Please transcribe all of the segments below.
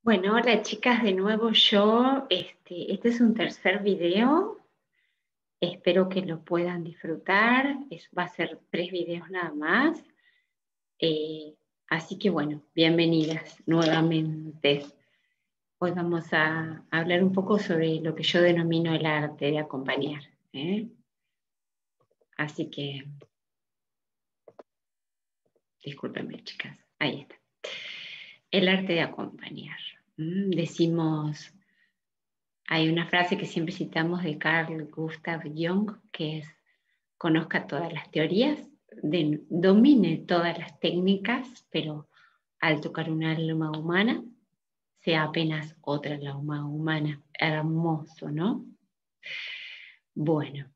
Bueno, hola chicas, de nuevo yo. Este es un tercer video. Espero que lo puedan disfrutar. Va a ser 3 videos nada más. Así que bueno, bienvenidas nuevamente. Hoy vamos a hablar un poco sobre lo que yo denomino el arte de acompañar. Así que, discúlpenme chicas, ahí está. El arte de acompañar. Decimos... Hay una frase que siempre citamos de Carl Gustav Jung, que es: conozca todas las teorías, domine todas las técnicas, pero al tocar un alma humana, sea apenas otra alma humana. Hermoso, ¿no? Bueno,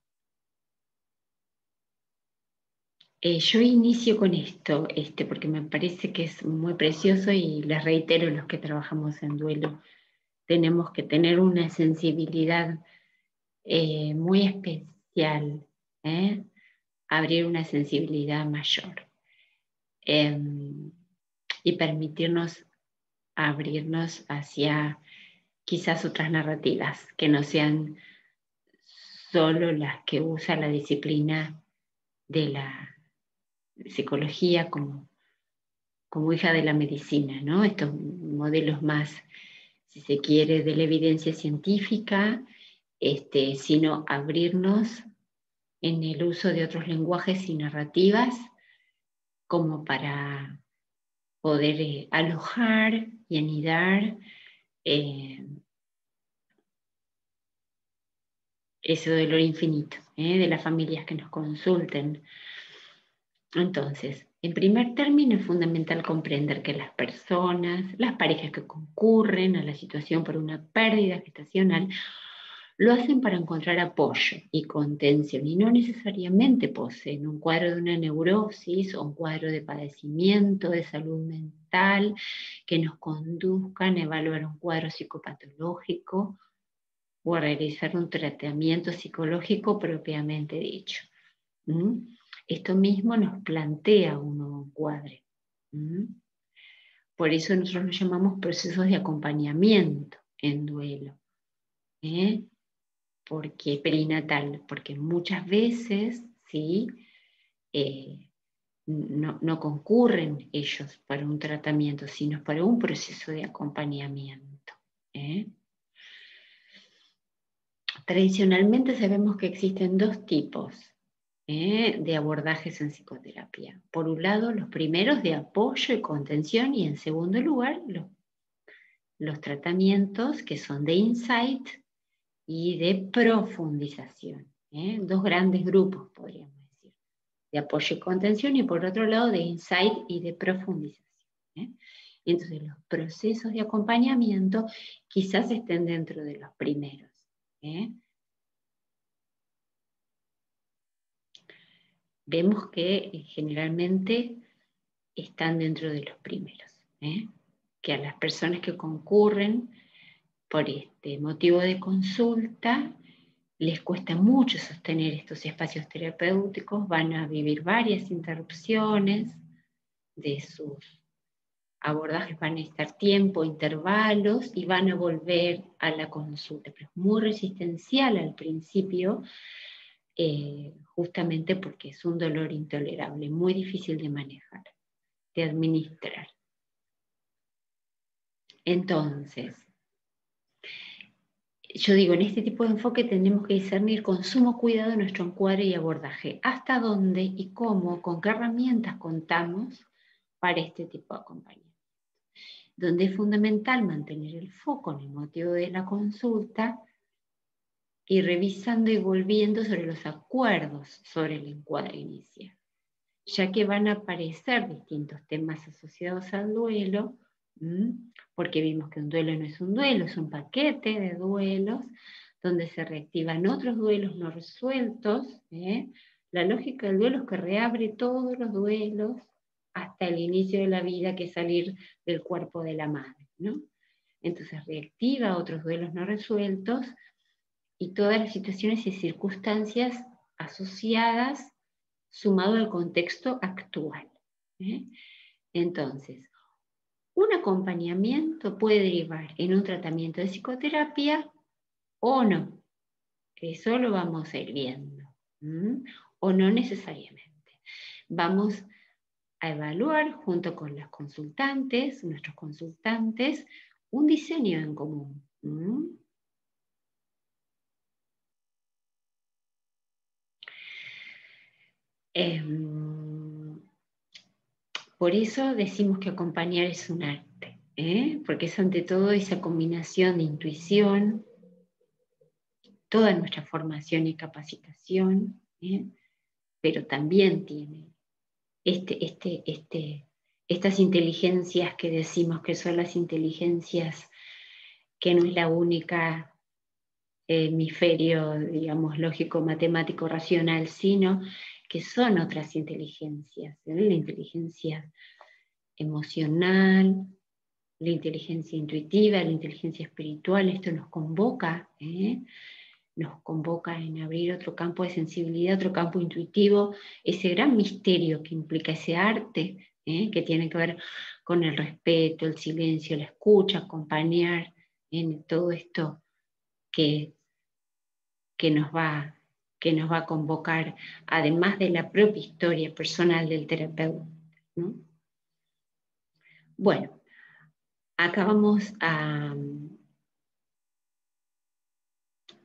yo inicio con esto, porque me parece que es muy precioso y les reitero, los que trabajamos en duelo, tenemos que tener una sensibilidad muy especial, ¿eh? Abrir una sensibilidad mayor eh, y permitirnos abrirnos hacia quizás otras narrativas que no sean solo las que usa la disciplina de la psicología como hija de la medicina, ¿no? Estos modelos más, si se quiere, de la evidencia científica, sino abrirnos en el uso de otros lenguajes y narrativas como para poder alojar y anidar ese dolor infinito de las familias que nos consulten. Entonces, en primer término, es fundamental comprender que las personas, las parejas que concurren a la situación por una pérdida gestacional, lo hacen para encontrar apoyo y contención y no necesariamente poseen un cuadro de una neurosis o un cuadro de padecimiento de salud mental que nos conduzcan a evaluar un cuadro psicopatológico o a realizar un tratamiento psicológico propiamente dicho. Esto mismo nos plantea un nuevo encuadre. Por eso nosotros lo llamamos procesos de acompañamiento en duelo. Porque perinatal, porque muchas veces, ¿sí? No concurren ellos para un tratamiento, sino para un proceso de acompañamiento. Tradicionalmente sabemos que existen dos tipos de abordajes en psicoterapia. Por un lado, los primeros de apoyo y contención, y en segundo lugar, los tratamientos que son de insight y de profundización. Dos grandes grupos, podríamos decir, de apoyo y contención, y por otro lado, de insight y de profundización. Entonces, los procesos de acompañamiento quizás estén dentro de los primeros. Vemos que generalmente están dentro de los primeros, que a las personas que concurren por este motivo de consulta les cuesta mucho sostener estos espacios terapéuticos, van a vivir varias interrupciones de sus abordajes, van a estar tiempo, intervalos y van a volver a la consulta, pero es muy resistencial al principio, justamente porque es un dolor intolerable, muy difícil de manejar, de administrar. Entonces, yo digo, en este tipo de enfoque tenemos que discernir con sumo cuidado nuestro encuadre y abordaje, hasta dónde y cómo, con qué herramientas contamos para este tipo de acompañamiento. Donde es fundamental mantener el foco en el motivo de la consulta y revisando y volviendo sobre los acuerdos sobre el encuadre inicial, ya que van a aparecer distintos temas asociados al duelo, porque vimos que un duelo no es un duelo, es un paquete de duelos, donde se reactivan otros duelos no resueltos. La lógica del duelo es que reabre todos los duelos hasta el inicio de la vida, que es salir del cuerpo de la madre, ¿no? Entonces reactiva otros duelos no resueltos y todas las situaciones y circunstancias asociadas sumado al contexto actual. Entonces, Un acompañamiento puede derivar en un tratamiento de psicoterapia o no. Eso lo vamos a ir viendo. O no necesariamente. Vamos a evaluar junto con las consultantes, nuestros consultantes, un diseño en común. Por eso decimos que acompañar es un arte, porque es ante todo esa combinación de intuición, toda nuestra formación y capacitación, pero también tiene estas inteligencias que decimos que son las inteligencias que no es la única hemisferio, digamos, lógico, matemático, racional, sino que son otras inteligencias, la inteligencia emocional, la inteligencia intuitiva, la inteligencia espiritual. Esto nos convoca en abrir otro campo de sensibilidad, otro campo intuitivo, ese gran misterio que implica ese arte, que tiene que ver con el respeto, el silencio, la escucha, acompañar en todo esto que nos va a convocar, además de la propia historia personal del terapeuta, ¿no? Bueno, acá vamos a...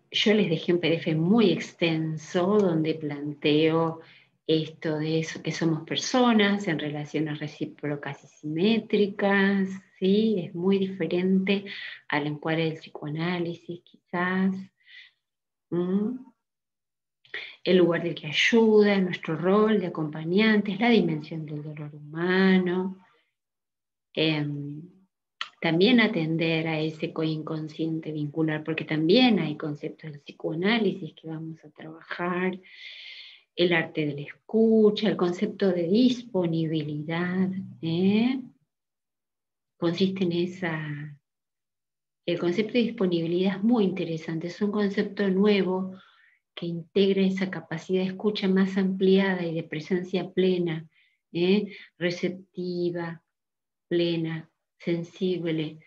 Yo les dejé un PDF muy extenso donde planteo esto de eso, que somos personas en relaciones recíprocas y simétricas, ¿sí? Es muy diferente al encuadre del psicoanálisis, quizás. El lugar del que ayuda, nuestro rol de acompañantes, la dimensión del dolor humano. También atender a ese coinconsciente vincular, porque también hay conceptos del psicoanálisis que vamos a trabajar, el arte de la escucha, el concepto de disponibilidad, consiste en el concepto de disponibilidad es muy interesante, es un concepto nuevo que integra esa capacidad de escucha más ampliada y de presencia plena, receptiva, plena, sensible,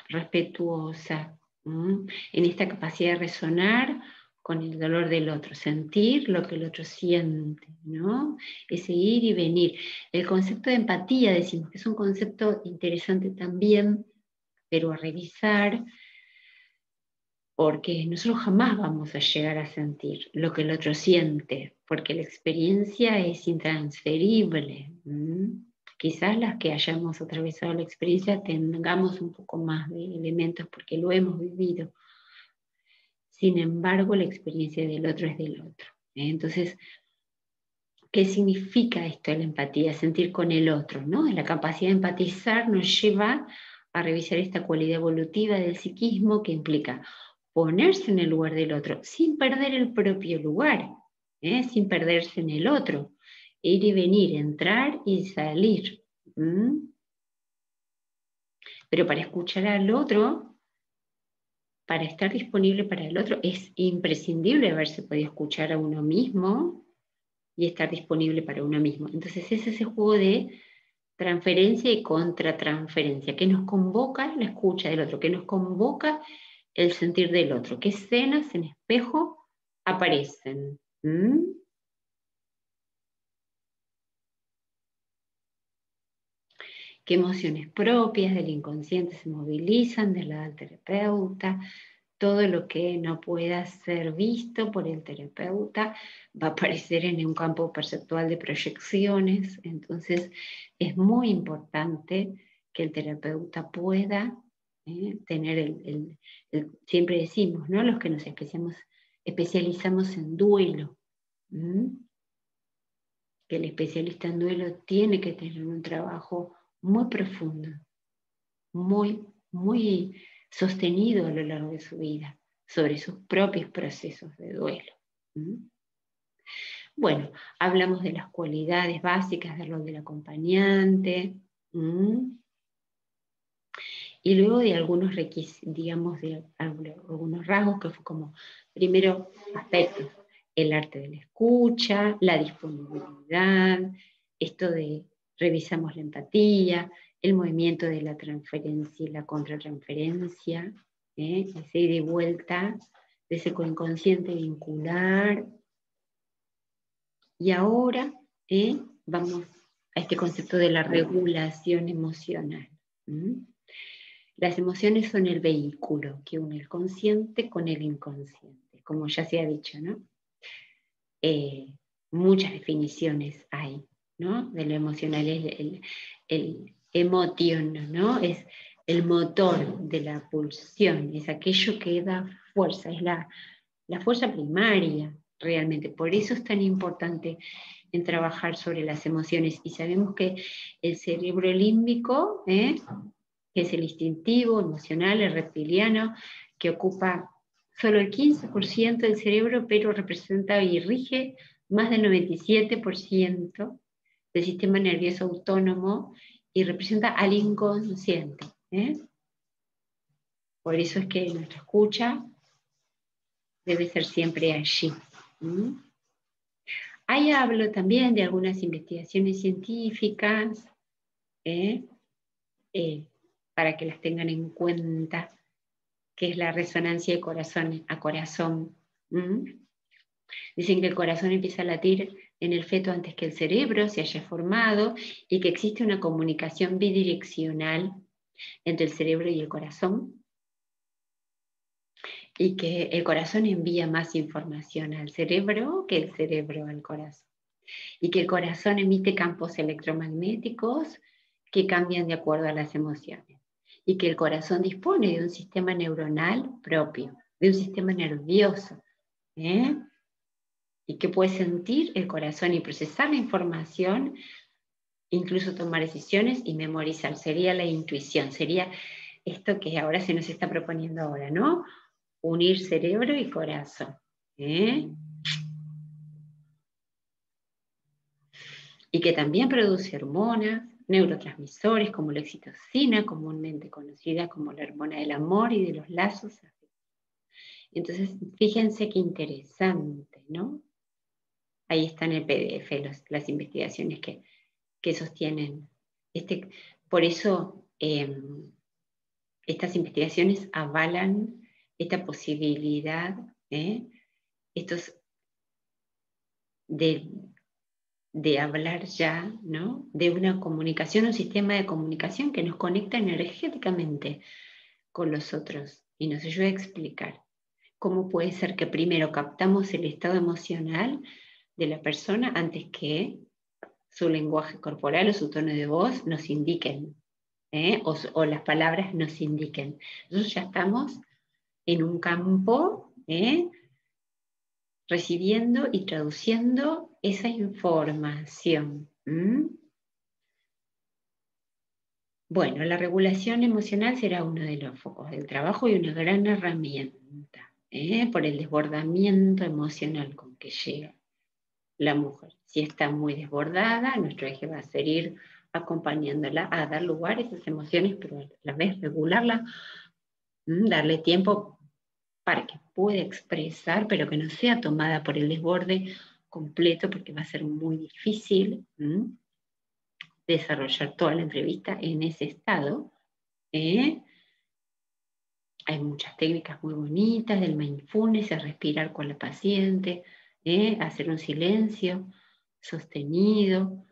respetuosa, en esta capacidad de resonar con el dolor del otro, sentir lo que el otro siente, ¿no? Ese ir y venir. El concepto de empatía, decimos que es un concepto interesante también, pero a revisar, porque nosotros jamás vamos a llegar a sentir lo que el otro siente, porque la experiencia es intransferible. Quizás las que hayamos atravesado la experiencia tengamos un poco más de elementos porque lo hemos vivido. Sin embargo, la experiencia del otro es del otro. Entonces, ¿qué significa esto de la empatía? Sentir con el otro, ¿no? La capacidad de empatizar nos lleva a revisar esta cualidad evolutiva del psiquismo que implica ponerse en el lugar del otro sin perder el propio lugar, sin perderse en el otro, ir y venir, entrar y salir. Pero para escuchar al otro, para estar disponible para el otro, es imprescindible haberse podido escuchar a uno mismo y estar disponible para uno mismo. Entonces es ese juego de transferencia y contratransferencia, que nos convoca la escucha del otro, que nos convoca el sentir del otro, qué escenas en espejo aparecen. Qué emociones propias del inconsciente se movilizan del lado del terapeuta. Todo lo que no pueda ser visto por el terapeuta va a aparecer en un campo perceptual de proyecciones. Entonces es muy importante que el terapeuta pueda tener siempre decimos, ¿no? Los que nos especializamos en duelo, que el especialista en duelo tiene que tener un trabajo muy profundo, muy, muy sostenido a lo largo de su vida, sobre sus propios procesos de duelo. Bueno, hablamos de las cualidades básicas del rol del acompañante, y luego de algunos requisitos, digamos, de algunos rasgos que fue como, primero, aspectos, el arte de la escucha, la disponibilidad, esto de revisamos la empatía, el movimiento de la transferencia y la contratransferencia, ese ida y vuelta de ese inconsciente vincular. Y ahora vamos a este concepto de la regulación emocional. Las emociones son el vehículo que une el consciente con el inconsciente, como ya se ha dicho, ¿no? Muchas definiciones hay, ¿no? De lo emocional, el emotion, ¿no? Es el motor de la pulsión, es aquello que da fuerza, es la fuerza primaria realmente. Por eso es tan importante en trabajar sobre las emociones. Y sabemos que el cerebro límbico, que es el instintivo, emocional, el reptiliano, que ocupa solo el 15% del cerebro, pero representa y rige más del 97% del sistema nervioso autónomo y representa al inconsciente. Por eso es que nuestra escucha debe ser siempre allí. Ahí hablo también de algunas investigaciones científicas, para que las tengan en cuenta, que es la resonancia de corazón a corazón. Dicen que el corazón empieza a latir en el feto antes que el cerebro se haya formado y que existe una comunicación bidireccional entre el cerebro y el corazón, y que el corazón envía más información al cerebro que el cerebro al corazón, y que el corazón emite campos electromagnéticos que cambian de acuerdo a las emociones, y que el corazón dispone de un sistema neuronal propio, de un sistema nervioso, y que puede sentir el corazón y procesar la información, incluso tomar decisiones y memorizar. Sería la intuición, sería esto que ahora se nos está proponiendo ahora, ¿no? Unir cerebro y corazón. Y que también produce hormonas, neurotransmisores como la oxitocina, comúnmente conocida como la hormona del amor y de los lazos. Entonces, fíjense qué interesante, ¿no? Ahí está en el PDF las investigaciones que sostienen. Por eso, estas investigaciones avalan esta posibilidad, estos de hablar ya, ¿no? De una comunicación, un sistema de comunicación que nos conecta energéticamente con los otros y nos ayuda a explicar cómo puede ser que primero captamos el estado emocional de la persona antes que su lenguaje corporal o su tono de voz nos indiquen, o las palabras nos indiquen. Nosotros ya estamos en un campo, recibiendo y traduciendo esa información. Bueno, la regulación emocional será uno de los focos del trabajo y una gran herramienta, por el desbordamiento emocional con que llega la mujer. Si está muy desbordada, nuestro eje va a ser ir acompañándola a dar lugar a esas emociones, pero a la vez regularla, darle tiempo para que pueda expresar, pero que no sea tomada por el desborde completo, porque va a ser muy difícil desarrollar toda la entrevista en ese estado. Hay muchas técnicas muy bonitas del mindfulness, es respirar con la paciente, hacer un silencio sostenido,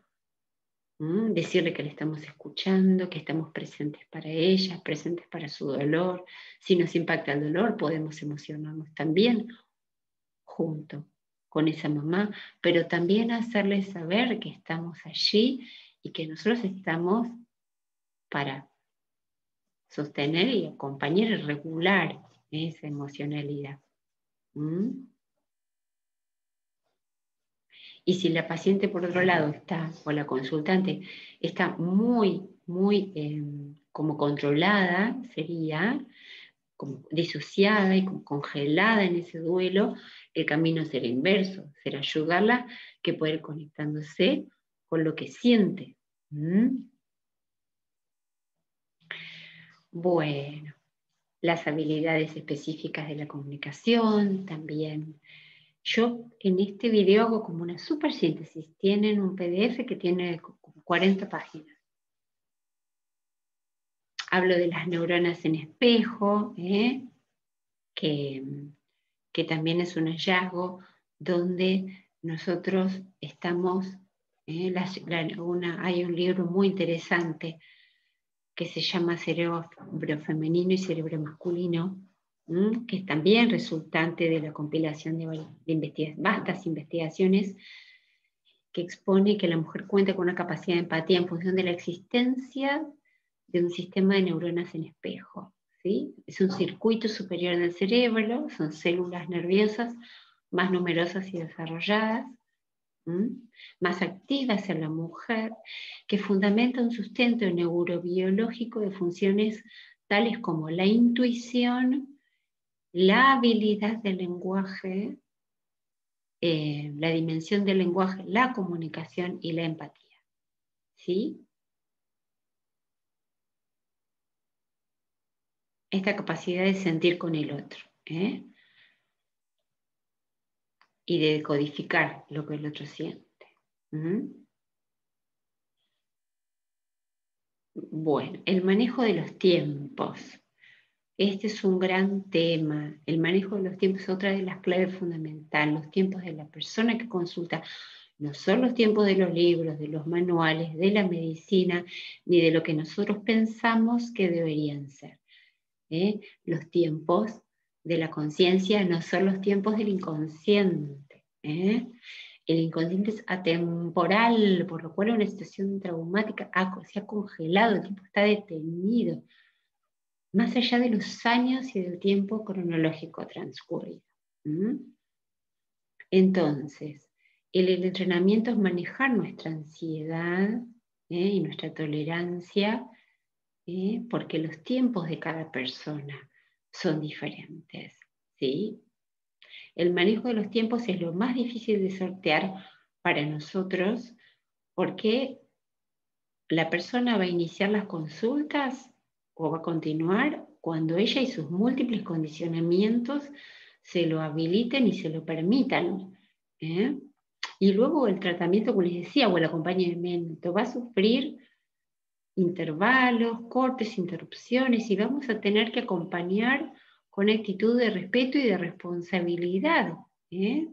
decirle que le estamos escuchando, que estamos presentes para ella, presentes para su dolor. Si nos impacta el dolor, podemos emocionarnos también junto con esa mamá, pero también hacerle saber que estamos allí y que nosotros estamos para sostener y acompañar y regular esa emocionalidad. Y si la paciente, por otro lado, está, o la consultante, está muy, muy como controlada, sería como disociada y como congelada en ese duelo, el camino será inverso, será ayudarla que pueda ir conectándose con lo que siente. Bueno, las habilidades específicas de la comunicación también. Yo en este video hago como una súper síntesis. Tienen un PDF que tiene como 40 páginas. Hablo de las neuronas en espejo, que también es un hallazgo donde nosotros estamos, hay un libro muy interesante que se llama Cerebro Femenino y Cerebro Masculino, que es también resultante de la compilación de vastas investigaciones que expone que la mujer cuenta con una capacidad de empatía en función de la existencia de un sistema de neuronas en espejo. ¿Sí? Es un circuito superior del cerebro, son células nerviosas más numerosas y desarrolladas, más activas en la mujer, que fundamenta un sustento neurobiológico de funciones tales como la intuición, la habilidad del lenguaje, la dimensión del lenguaje, la comunicación y la empatía. ¿Sí? Esta capacidad de sentir con el otro, y de decodificar lo que el otro siente. Bueno, el manejo de los tiempos. Este es un gran tema. El manejo de los tiempos es otra de las claves fundamentales. Los tiempos de la persona que consulta no son los tiempos de los libros, de los manuales, de la medicina, ni de lo que nosotros pensamos que deberían ser. Los tiempos de la conciencia no son los tiempos del inconsciente. El inconsciente es atemporal, por lo cual una situación traumática se ha congelado, el tiempo está detenido, más allá de los años y del tiempo cronológico transcurrido. Entonces, el entrenamiento es manejar nuestra ansiedad y nuestra tolerancia, porque los tiempos de cada persona son diferentes, ¿sí? El manejo de los tiempos es lo más difícil de sortear para nosotros, porque la persona va a iniciar las consultas o va a continuar cuando ella y sus múltiples condicionamientos se lo habiliten y se lo permitan. Y luego el tratamiento, como les decía, o el acompañamiento va a sufrir intervalos, cortes, interrupciones, y vamos a tener que acompañar con actitud de respeto y de responsabilidad. Que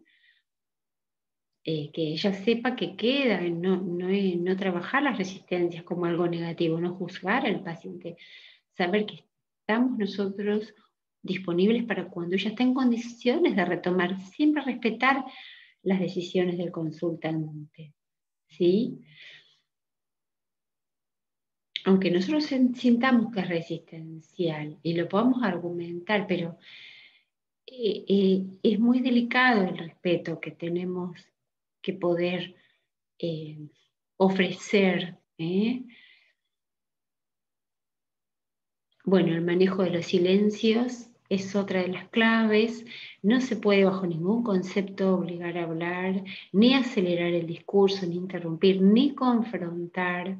ella sepa que queda, no trabajar las resistencias como algo negativo, no juzgar al paciente, saber que estamos nosotros disponibles para cuando ella está en condiciones de retomar, siempre respetar las decisiones del consultante, ¿sí? Aunque nosotros sintamos que es resistencial y lo podamos argumentar, pero es muy delicado el respeto que tenemos que poder ofrecer. Bueno, el manejo de los silencios es otra de las claves. No se puede bajo ningún concepto obligar a hablar, ni acelerar el discurso, ni interrumpir, ni confrontar.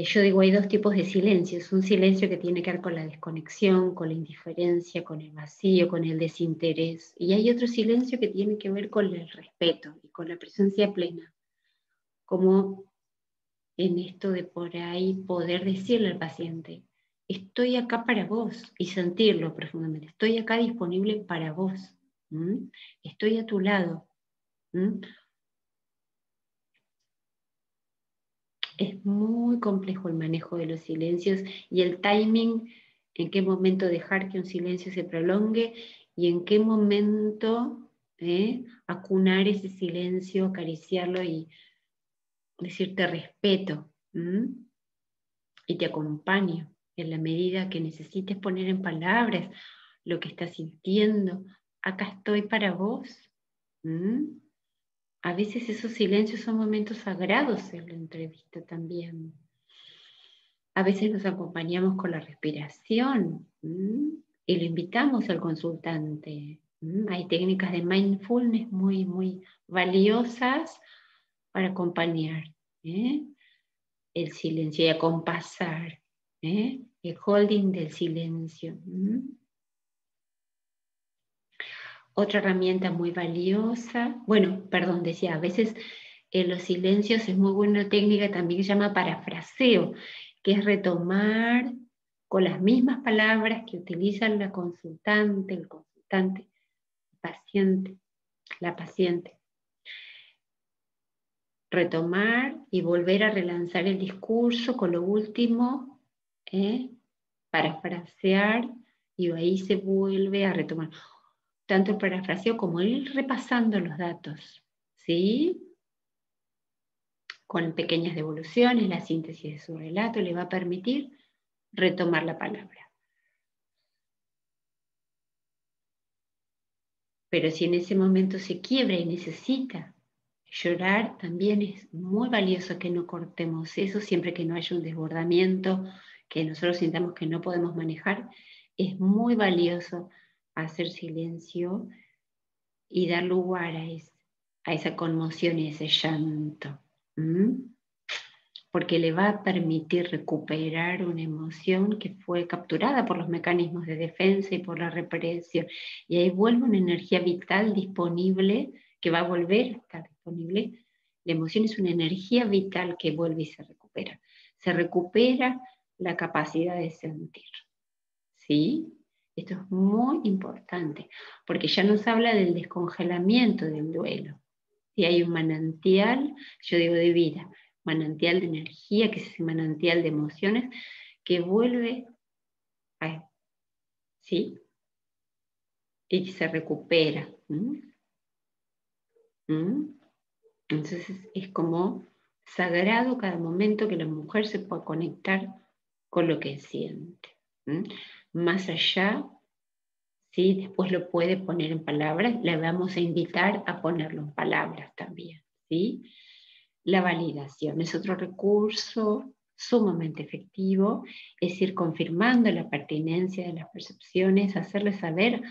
Yo digo, hay dos tipos de silencios. Un silencio que tiene que ver con la desconexión, con la indiferencia, con el vacío, con el desinterés. Y hay otro silencio que tiene que ver con el respeto y con la presencia plena. Como en esto de por ahí poder decirle al paciente, estoy acá para vos, y sentirlo profundamente. Estoy acá disponible para vos. Estoy a tu lado. Es muy complejo el manejo de los silencios y el timing, en qué momento dejar que un silencio se prolongue y en qué momento acunar ese silencio, acariciarlo y decirte respeto y te acompaño en la medida que necesites poner en palabras lo que estás sintiendo. Acá estoy para vos. A veces esos silencios son momentos sagrados en la entrevista también. A veces nos acompañamos con la respiración y lo invitamos al consultante. Hay técnicas de mindfulness muy, muy valiosas para acompañar el silencio y acompasar, el holding del silencio. Otra herramienta muy valiosa, bueno, perdón, decía, a veces en los silencios es muy buena técnica también que se llama parafraseo, que es retomar con las mismas palabras que utilizan la consultante, el consultante, el paciente, la paciente. Retomar y volver a relanzar el discurso con lo último, parafrasear, y ahí se vuelve a retomar. Tanto el parafraseo como ir repasando los datos, ¿sí? Con pequeñas devoluciones, la síntesis de su relato le va a permitir retomar la palabra. Pero si en ese momento se quiebra y necesita llorar, también es muy valioso que no cortemos eso, siempre que no haya un desbordamiento, que nosotros sintamos que no podemos manejar, es muy valioso hacer silencio y dar lugar a esa conmoción y ese llanto. Porque le va a permitir recuperar una emoción que fue capturada por los mecanismos de defensa y por la represión. Y ahí vuelve una energía vital disponible, que va a volver a estar disponible. La emoción es una energía vital que vuelve y se recupera. Se recupera la capacidad de sentir. ¿Sí? Esto es muy importante, porque ya nos habla del descongelamiento del duelo. Si hay un manantial, yo digo de vida, manantial de energía, que es ese manantial de emociones, que vuelve a, ¿sí? Y se recupera. Entonces es como sagrado cada momento que la mujer se pueda conectar con lo que siente. Más allá, ¿sí? Después lo puede poner en palabras, la vamos a invitar a ponerlo en palabras también, ¿sí? La validación es otro recurso sumamente efectivo, es ir confirmando la pertinencia de las percepciones, hacerle saber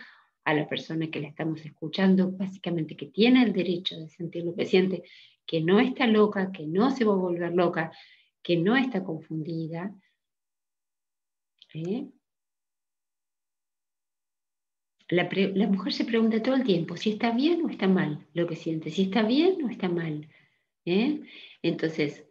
a la persona que la estamos escuchando, básicamente que tiene el derecho de sentir lo que siente, que no está loca, que no se va a volver loca, que no está confundida. La mujer se pregunta todo el tiempo si está bien o está mal lo que siente, si está bien o está mal. Entonces,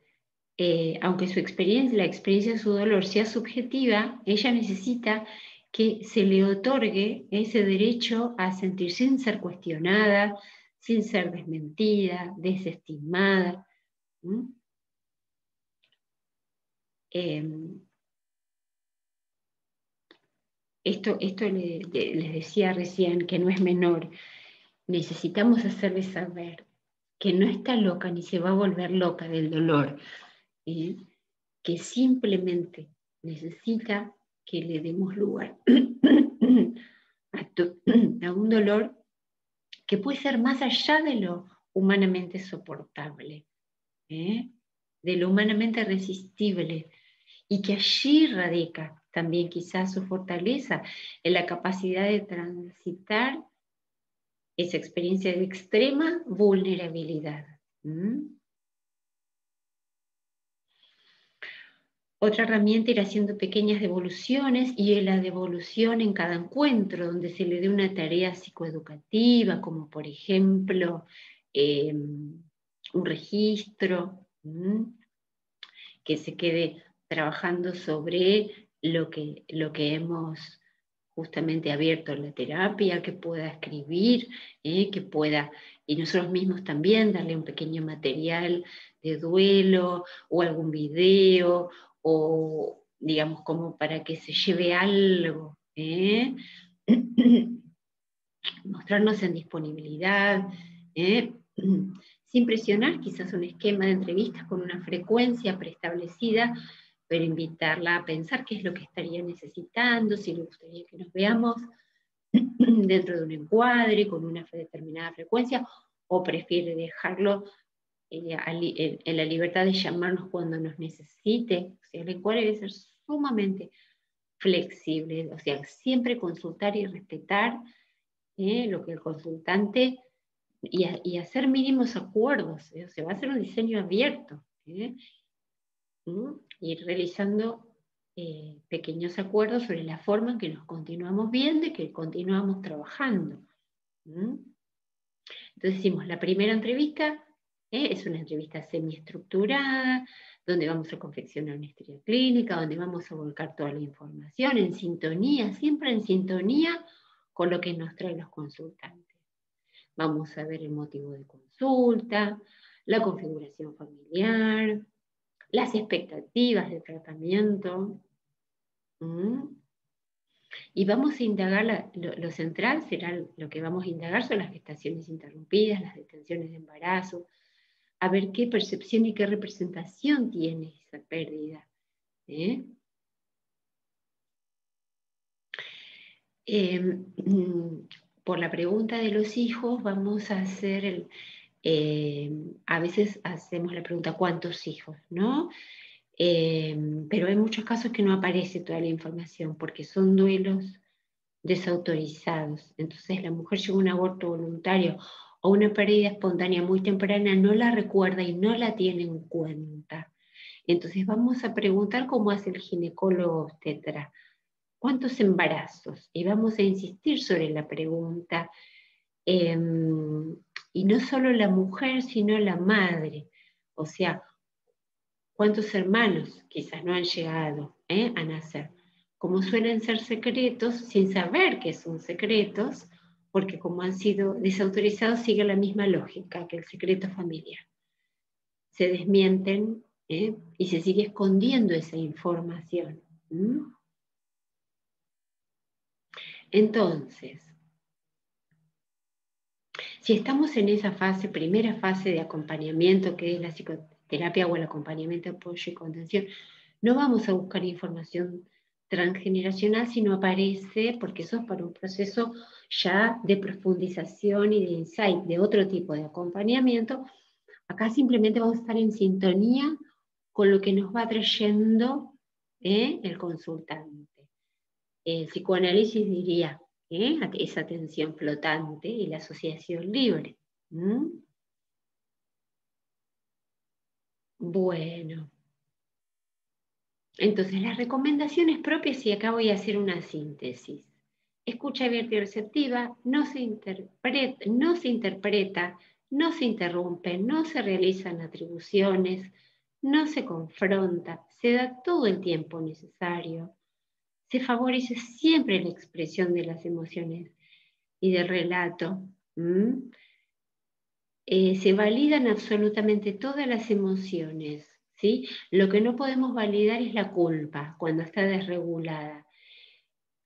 aunque su experiencia, la experiencia de su dolor sea subjetiva, ella necesita que se le otorgue ese derecho a sentir sin ser cuestionada, sin ser desmentida, desestimada. Esto les decía recién que no es menor. Necesitamos hacerle saber que no está loca ni se va a volver loca del dolor, que simplemente necesita que le demos lugar a un dolor que puede ser más allá de lo humanamente soportable, de lo humanamente resistible, y que allí radica también quizás su fortaleza en la capacidad de transitar esa experiencia de extrema vulnerabilidad. Otra herramienta, ir haciendo pequeñas devoluciones, y la devolución en cada encuentro, donde se le dé una tarea psicoeducativa, como por ejemplo un registro, que se quede trabajando sobre lo que hemos justamente abierto en la terapia, que pueda escribir, que pueda, y nosotros mismos también, darle un pequeño material de duelo o algún video, o digamos como para que se lleve algo, mostrarnos en disponibilidad, sin presionar, quizás un esquema de entrevistas con una frecuencia preestablecida, pero invitarla a pensar qué es lo que estaría necesitando, si le gustaría que nos veamos dentro de un encuadre con una determinada frecuencia, o prefiere dejarlo en la libertad de llamarnos cuando nos necesite. O sea, el encuadre debe ser sumamente flexible, o sea, siempre consultar y respetar lo que el consultante, y hacer mínimos acuerdos, o sea, va a ser un diseño abierto, ir realizando pequeños acuerdos sobre la forma en que nos continuamos viendo y que continuamos trabajando. Entonces hicimos la primera entrevista, Es una entrevista semiestructurada, donde vamos a confeccionar una historia clínica, donde vamos a volcar toda la información en sintonía, siempre en sintonía con lo que nos traen los consultantes. Vamos a ver el motivo de consulta, la configuración familiar, las expectativas de tratamiento. Y vamos a indagar, lo central será lo que vamos a indagar son las gestaciones interrumpidas, las detenciones de embarazo, a ver qué percepción y qué representación tiene esa pérdida. Por la pregunta de los hijos vamos a hacer, a veces hacemos la pregunta ¿cuántos hijos? ¿No? Pero hay muchos casos que no aparece toda la información porque son duelos desautorizados. Entonces la mujer llega a un aborto voluntario o una pérdida espontánea muy temprana, no la recuerda y no la tiene en cuenta. Entonces vamos a preguntar cómo hace el ginecólogo obstetra. ¿Cuántos embarazos? Y vamos a insistir sobre la pregunta. Y no solo la mujer, sino la madre. O sea, ¿cuántos hermanos quizás no han llegado a nacer? Como suelen ser secretos, sin saber que son secretos, porque como han sido desautorizados, sigue la misma lógica que el secreto familiar. Se desmienten y se sigue escondiendo esa información. Entonces, si estamos en esa fase, primera fase de acompañamiento, que es la psicoterapia o el acompañamiento, apoyo y contención, no vamos a buscar información transgeneracional, sino aparece, porque eso es para un proceso ya de profundización y de insight, de otro tipo de acompañamiento. Acá simplemente vamos a estar en sintonía con lo que nos va trayendo el consultante. El psicoanálisis diría, esa tensión flotante y la asociación libre. Bueno, entonces las recomendaciones propias, y acá voy a hacer una síntesis. Escucha abierta y receptiva, no se interpreta, no se interrumpe, no se realizan atribuciones, no se confronta, se da todo el tiempo necesario, se favorece siempre la expresión de las emociones y del relato. Se validan absolutamente todas las emociones, ¿sí? Lo que no podemos validar es la culpa cuando está desregulada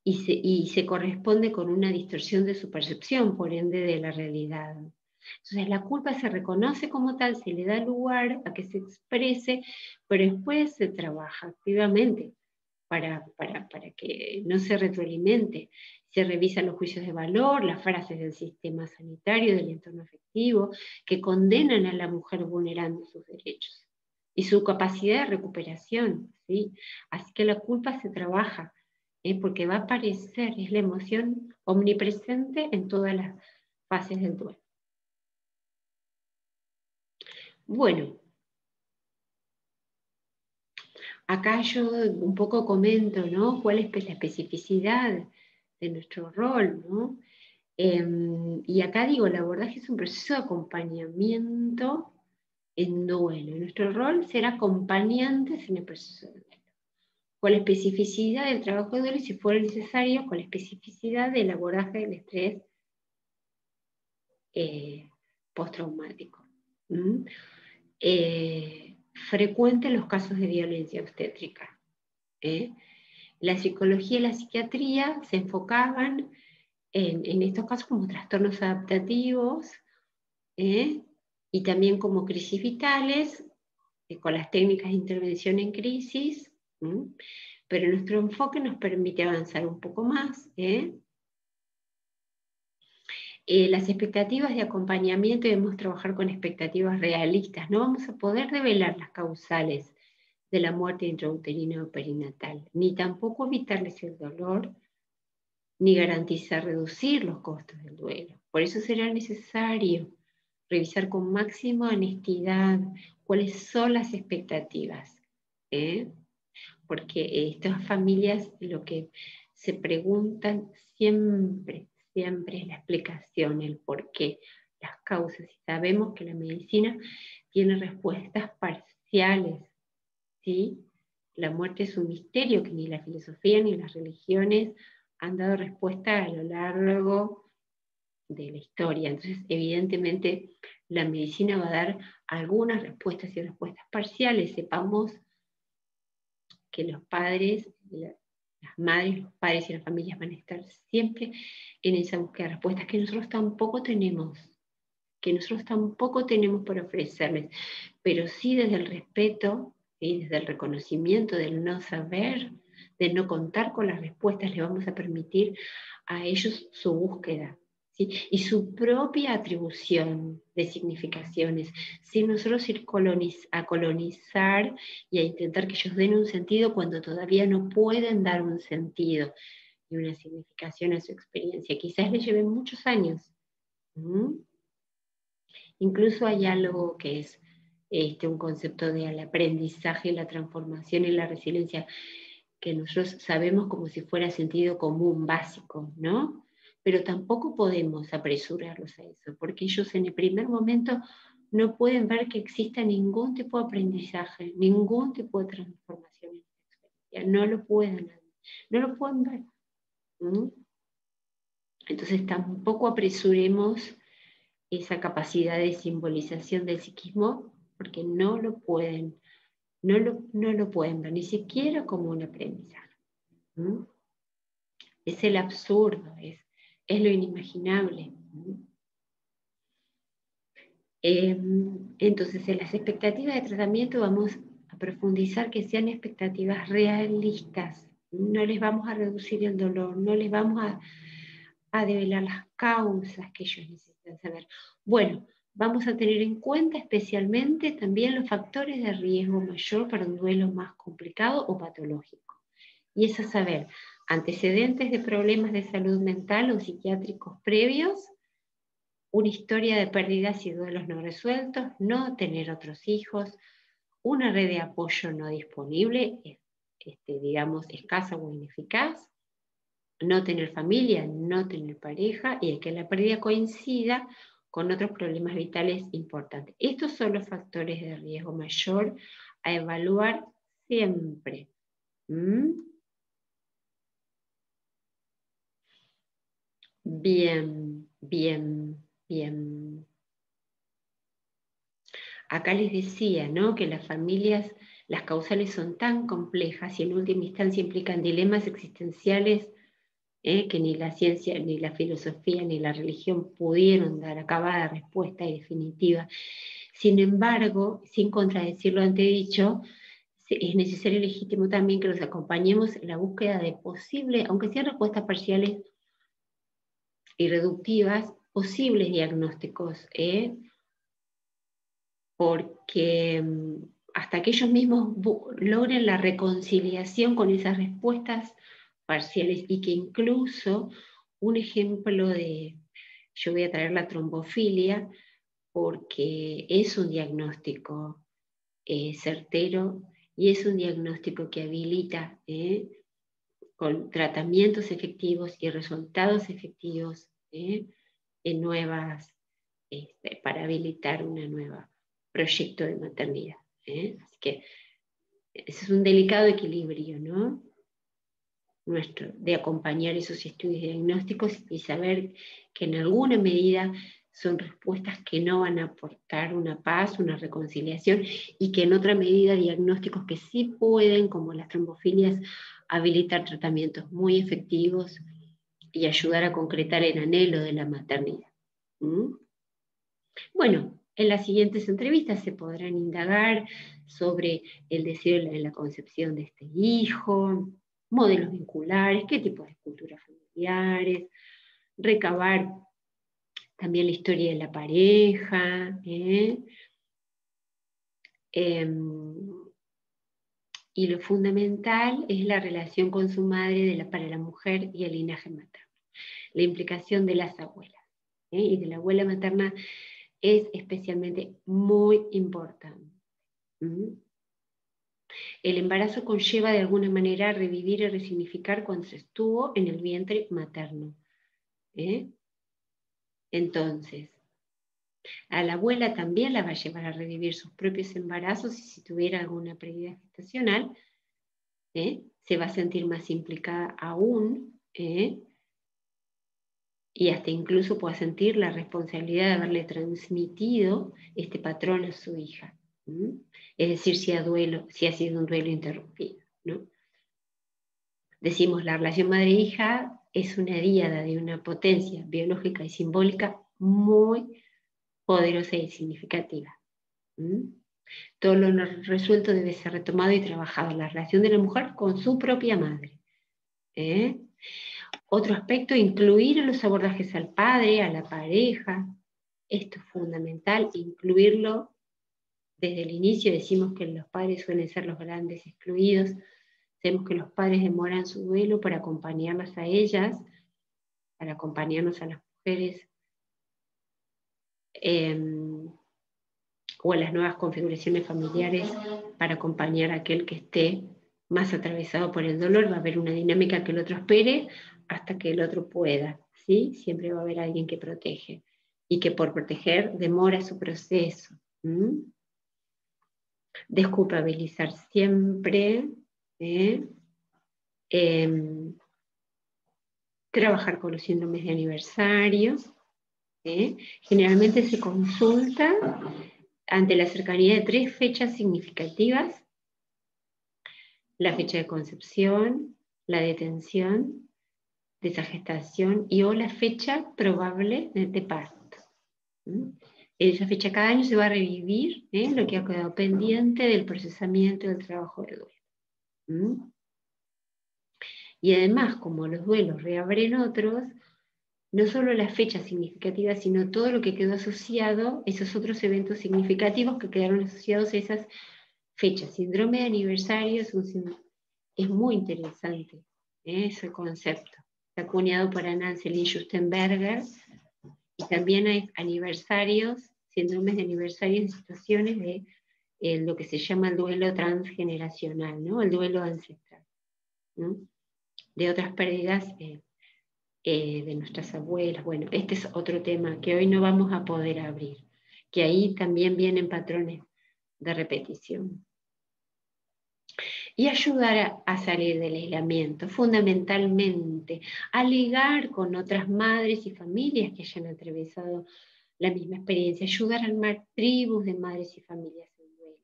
y se corresponde con una distorsión de su percepción, por ende de la realidad. Entonces la culpa se reconoce como tal, se le da lugar a que se exprese, pero después se trabaja activamente para que no se retroalimente. Se revisan los juicios de valor, las frases del sistema sanitario, del entorno afectivo, que condenan a la mujer vulnerando sus derechos y su capacidad de recuperación, ¿sí? Así que la culpa se trabaja, porque va a aparecer, es la emoción omnipresente en todas las fases del duelo. Bueno, acá yo un poco comento, ¿no? ¿Cuál es la especificidad de nuestro rol, ¿no? Y acá digo, el abordaje es un proceso de acompañamiento en duelo. Nuestro rol será acompañantes en el proceso de duelo, con la especificidad del trabajo de duelo y, si fuera necesario, con la especificidad del abordaje del estrés postraumático. Frecuente los casos de violencia obstétrica. La psicología y la psiquiatría se enfocaban en estos casos como trastornos adaptativos y también como crisis vitales, con las técnicas de intervención en crisis, pero nuestro enfoque nos permite avanzar un poco más. Las expectativas de acompañamiento, debemos trabajar con expectativas realistas. No vamos a poder develar las causales de la muerte intrauterina o perinatal, ni tampoco evitarles el dolor, ni garantizar reducir los costos del duelo. Por eso será necesario revisar con máxima honestidad cuáles son las expectativas, porque estas familias lo que se preguntan siempre es la explicación, el por qué. las causas. Y sabemos que la medicina tiene respuestas parciales, ¿sí? La muerte es un misterio que ni la filosofía ni las religiones han dado respuesta a lo largo de la historia. Entonces, evidentemente, la medicina va a dar algunas respuestas y respuestas parciales. Sepamos que los padres, las madres, los padres y las familias van a estar siempre en esa búsqueda de respuestas que nosotros tampoco tenemos, por ofrecerles, pero sí desde el respeto y desde el reconocimiento del no saber, de no contar con las respuestas, le vamos a permitir a ellos su búsqueda, ¿sí? Y su propia atribución de significaciones, sin nosotros ir a colonizar y a intentar que ellos den un sentido cuando todavía no pueden dar un sentido y una significación a su experiencia. Quizás les lleven muchos años. Incluso hay algo que es un concepto del aprendizaje, la transformación y la resiliencia, que nosotros sabemos como si fuera sentido común básico, ¿no? Pero tampoco podemos apresurarlos a eso, porque ellos en el primer momento no pueden ver que exista ningún tipo de aprendizaje, ningún tipo de transformación en la experiencia, no lo pueden ver. Entonces tampoco apresuremos esa capacidad de simbolización del psiquismo, porque no lo pueden ver, ni siquiera como un aprendizaje. Es el absurdo, es lo inimaginable. Entonces, en las expectativas de tratamiento vamos a profundizar que sean expectativas realistas. No les vamos a reducir el dolor, no les vamos a develar las causas que ellos necesitan saber. Bueno, vamos a tener en cuenta especialmente también los factores de riesgo mayor para un duelo más complicado o patológico. Y es a saber, antecedentes de problemas de salud mental o psiquiátricos previos, una historia de pérdidas y duelos no resueltos, no tener otros hijos, una red de apoyo no disponible, digamos, escasa o ineficaz, no tener familia, no tener pareja y que la pérdida coincida con otros problemas vitales importantes. Estos son los factores de riesgo mayor a evaluar siempre. Bien. Acá les decía, ¿no?, que las familias, las causales son tan complejas y en última instancia implican dilemas existenciales que ni la ciencia, ni la filosofía, ni la religión pudieron dar acabada respuesta y definitiva. Sin embargo, sin contradecir lo antedicho, es necesario y legítimo también que los acompañemos en la búsqueda de posibles, aunque sean respuestas parciales y reductivas, posibles diagnósticos, porque hasta que ellos mismos logren la reconciliación con esas respuestas parciales y que incluso un ejemplo yo voy a traer la trombofilia porque es un diagnóstico certero y es un diagnóstico que habilita con tratamientos efectivos y resultados efectivos en nuevas, para habilitar una nueva proyecto de maternidad. Así que ese es un delicado equilibrio, ¿no?, nuestro, de acompañar esos estudios diagnósticos y saber que en alguna medida son respuestas que no van a aportar una paz, una reconciliación, y que en otra medida diagnósticos que sí pueden, como las trombofilias, habilitar tratamientos muy efectivos y ayudar a concretar el anhelo de la maternidad. Bueno, en las siguientes entrevistas se podrán indagar sobre el deseo en la concepción de este hijo, modelos vinculares, qué tipo de esculturas familiares, recabar también la historia de la pareja, y lo fundamental es la relación con su madre para la mujer y el linaje materno. La implicación de las abuelas y de la abuela materna es especialmente muy importante. El embarazo conlleva de alguna manera revivir y resignificar cuando se estuvo en el vientre materno. Entonces, A la abuela también la va a llevar a revivir sus propios embarazos y si tuviera alguna pérdida gestacional, se va a sentir más implicada aún, y hasta incluso pueda sentir la responsabilidad de haberle transmitido este patrón a su hija. Es decir, si ha sido un duelo interrumpido, ¿no? Decimos, la relación madre-hija es una díada de una potencia biológica y simbólica muy poderosa y significativa. Todo lo no resuelto debe ser retomado y trabajado en la relación de la mujer con su propia madre. Otro aspecto, incluir en los abordajes al padre, a la pareja. Esto es fundamental, incluirlo desde el inicio. Decimos que los padres suelen ser los grandes excluidos. Sabemos que los padres demoran su duelo para acompañarlas a ellas, para acompañarnos a las mujeres, o a las nuevas configuraciones familiares, para acompañar a aquel que esté más atravesado por el dolor. Va a haber una dinámica que el otro espere hasta que el otro pueda, ¿sí? Siempre va a haber alguien que protege y que por proteger demora su proceso. Desculpabilizar siempre, trabajar con los síndromes de aniversario. Generalmente se consulta ante la cercanía de 3 fechas significativas: la fecha de concepción, la detención de esa gestación o la fecha probable de parto. En esa fecha cada año se va a revivir lo que ha quedado pendiente del procesamiento del trabajo de duelo. Y además, como los duelos reabren otros, no solo las fechas significativas, sino todo lo que quedó asociado, esos otros eventos significativos que quedaron asociados a esas fechas. Síndrome de aniversario es muy interesante, ese concepto. Está acuñado por Nancy Lynn Schustenberger, y también hay aniversarios, síndromes de aniversarios en situaciones de lo que se llama el duelo transgeneracional, ¿no? El duelo ancestral, ¿no? De otras pérdidas de nuestras abuelas. Bueno, este es otro tema que hoy no vamos a poder abrir, que ahí también vienen patrones de repetición. Y ayudar a salir del aislamiento, fundamentalmente, a ligar con otras madres y familias que hayan atravesado la misma experiencia, ayudar a armar tribus de madres y familias en duelo,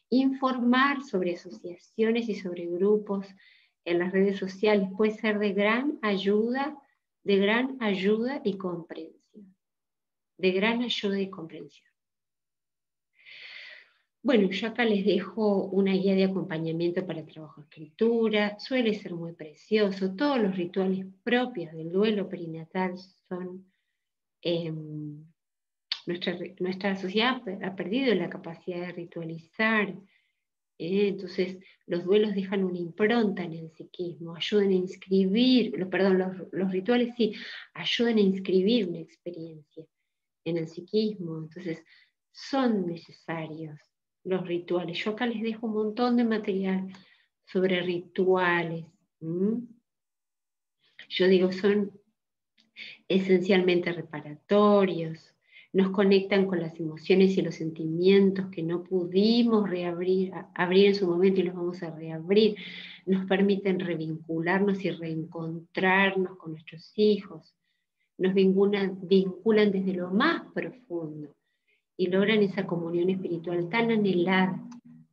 informar sobre asociaciones y sobre grupos en las redes sociales puede ser de gran ayuda y comprensión. De gran ayuda y comprensión. Bueno, yo acá les dejo una guía de acompañamiento para el trabajo de escritura. Suele ser muy precioso. Todos los rituales propios del duelo perinatal son... nuestra sociedad ha perdido la capacidad de ritualizar. Entonces, los duelos dejan una impronta en el psiquismo, ayudan a inscribir, los rituales sí, ayudan a inscribir una experiencia en el psiquismo. Entonces, son necesarios los rituales. Yo acá les dejo un montón de material sobre rituales. Yo digo, son esencialmente reparatorios, nos conectan con las emociones y los sentimientos que no pudimos abrir en su momento y los vamos a reabrir, nos permiten revincularnos y reencontrarnos con nuestros hijos, nos vinculan desde lo más profundo y logran esa comunión espiritual tan anhelada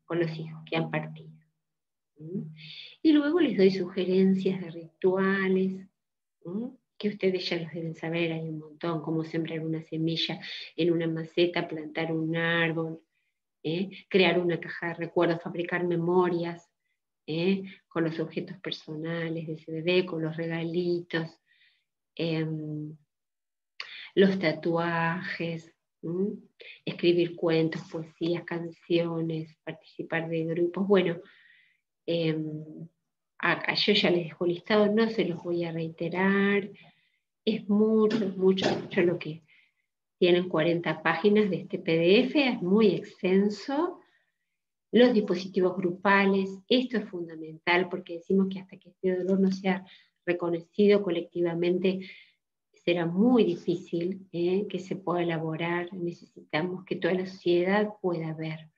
con los hijos que han partido. Y luego les doy sugerencias de rituales, que ustedes ya los deben saber, hay un montón: cómo sembrar una semilla en una maceta, plantar un árbol, crear una caja de recuerdos, fabricar memorias con los objetos personales de ese bebé, con los regalitos, los tatuajes, escribir cuentos, poesías, canciones, participar de grupos. Bueno, yo ya les dejo listado, no se los voy a reiterar. Es mucho lo que tienen 40 páginas de este PDF, es muy extenso. Los dispositivos grupales, esto es fundamental porque decimos que hasta que este dolor no sea reconocido colectivamente, será muy difícil que se pueda elaborar. Necesitamos que toda la sociedad pueda ver.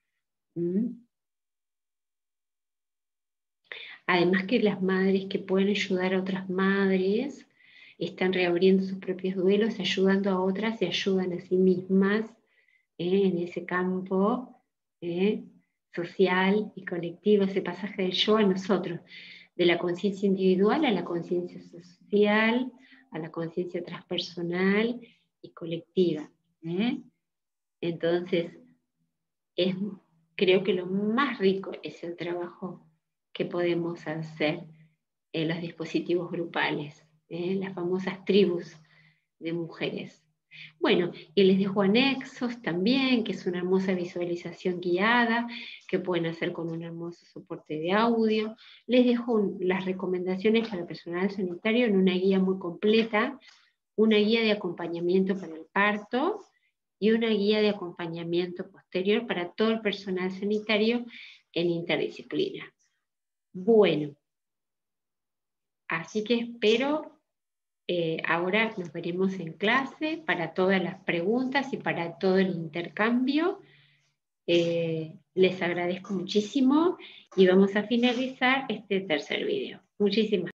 Además que las madres que pueden ayudar a otras madres están reabriendo sus propios duelos, ayudando a otras y ayudan a sí mismas en ese campo social y colectivo, ese pasaje del yo a nosotros, de la conciencia individual a la conciencia social, a la conciencia transpersonal y colectiva. Entonces, creo que lo más rico es el trabajo que podemos hacer en los dispositivos grupales, las famosas tribus de mujeres. Bueno, y les dejo anexos también, que es una hermosa visualización guiada, que pueden hacer con un hermoso soporte de audio. Les dejo las recomendaciones para el personal sanitario en una guía muy completa, una guía de acompañamiento para el parto y una guía de acompañamiento posterior para todo el personal sanitario en interdisciplina. Bueno, así que espero, ahora nos veremos en clase para todas las preguntas y para todo el intercambio. Les agradezco muchísimo y vamos a finalizar este tercer video. Muchísimas gracias.